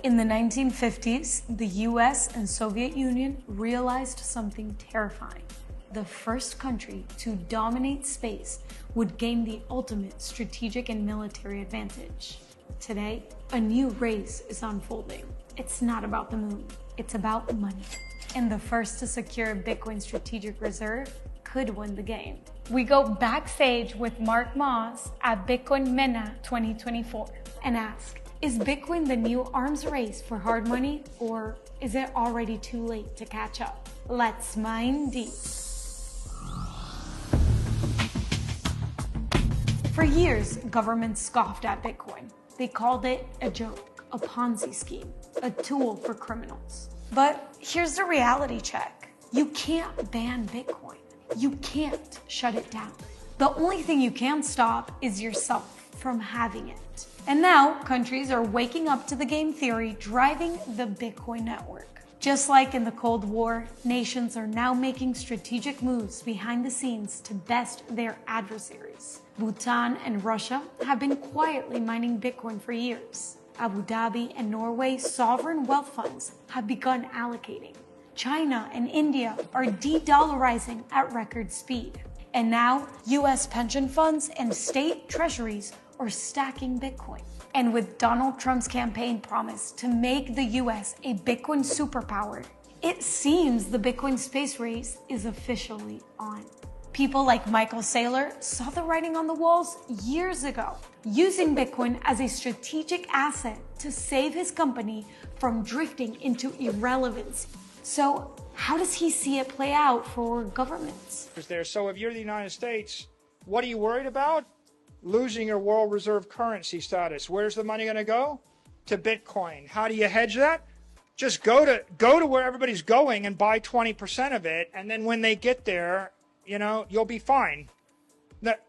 In the 1950s, the US and Soviet Union realized something terrifying. The first country to dominate space would gain the ultimate strategic and military advantage. Today, a new race is unfolding. It's not about the moon, it's about money. And the first to secure a Bitcoin strategic reserve could win the game. We go backstage with Mark Moss at Bitcoin MENA 2024 and ask, is Bitcoin the new arms race for hard money, or is it already too late to catch up? Let's mine deep. For years, governments scoffed at Bitcoin. They called it a joke, a Ponzi scheme, a tool for criminals. But here's the reality check. You can't ban Bitcoin. You can't shut it down. The only thing you can stop is yourself from having it. And now countries are waking up to the game theory driving the Bitcoin network. Just like in the Cold War, nations are now making strategic moves behind the scenes to best their adversaries. Bhutan and Russia have been quietly mining Bitcoin for years. Abu Dhabi and Norway's sovereign wealth funds have begun allocating. China and India are de-dollarizing at record speed. And now, US pension funds and state treasuries are stacking Bitcoin. And with Donald Trump's campaign promise to make the US a Bitcoin superpower, it seems the Bitcoin space race is officially on. People like Michael Saylor saw the writing on the walls years ago, using Bitcoin as a strategic asset to save his company from drifting into irrelevancy. So how does he see it play out for governments? So if you're the United States, what are you worried about? Losing your world reserve currency status. Where's the money going to go? To Bitcoin. How do you hedge that? Just go to where everybody's going and buy 20% of it, and then when they get there, you'll be fine.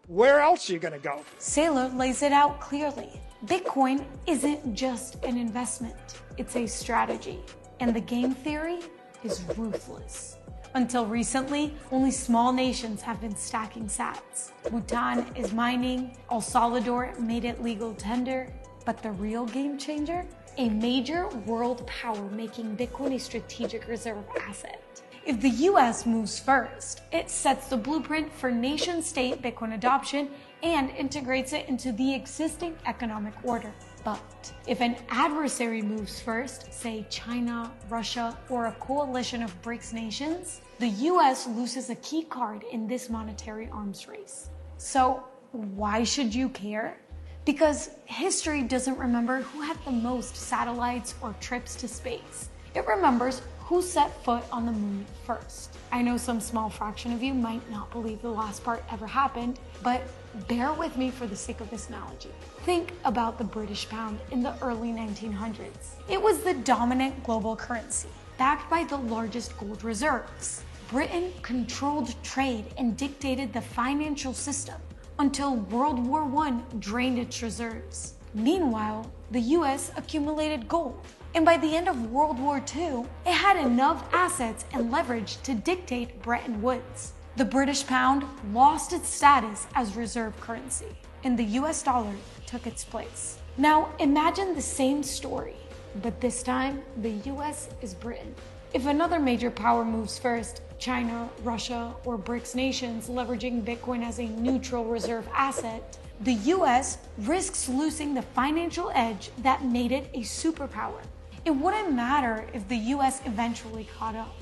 Where else are you going to go? Saylor lays it out clearly. Bitcoin isn't just an investment, it's a strategy. And the game theory is ruthless. Until recently, only small nations have been stacking sats. Bhutan is mining, El Salvador made it legal tender, but the real game changer? A major world power making Bitcoin a strategic reserve asset. If the US moves first, it sets the blueprint for nation-state Bitcoin adoption and integrates it into the existing economic order. But if an adversary moves first, say China, Russia, or a coalition of BRICS nations, the US loses a key card in this monetary arms race. So why should you care? Because history doesn't remember who had the most satellites or trips to space. It remembers who set foot on the moon first. I know some small fraction of you might not believe the last part ever happened, but bear with me for the sake of this analogy. Think about the British pound in the early 1900s. It was the dominant global currency, backed by the largest gold reserves. Britain controlled trade and dictated the financial system until World War I drained its reserves. Meanwhile, the US accumulated gold. And by the end of World War II, it had enough assets and leverage to dictate Bretton Woods. The British pound lost its status as reserve currency, and the US dollar took its place. Now imagine the same story, but this time the US is Britain. If another major power moves first, China, Russia, or BRICS nations leveraging Bitcoin as a neutral reserve asset, the US risks losing the financial edge that made it a superpower. It wouldn't matter if the US eventually caught up.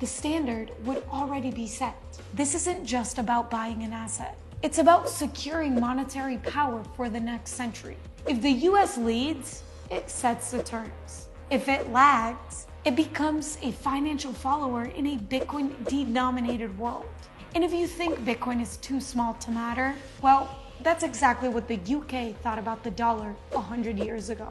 The standard would already be set. This isn't just about buying an asset. It's about securing monetary power for the next century. If the US leads, it sets the terms. If it lags, it becomes a financial follower in a Bitcoin-denominated world. And if you think Bitcoin is too small to matter, well, that's exactly what the UK thought about the dollar 100 years ago.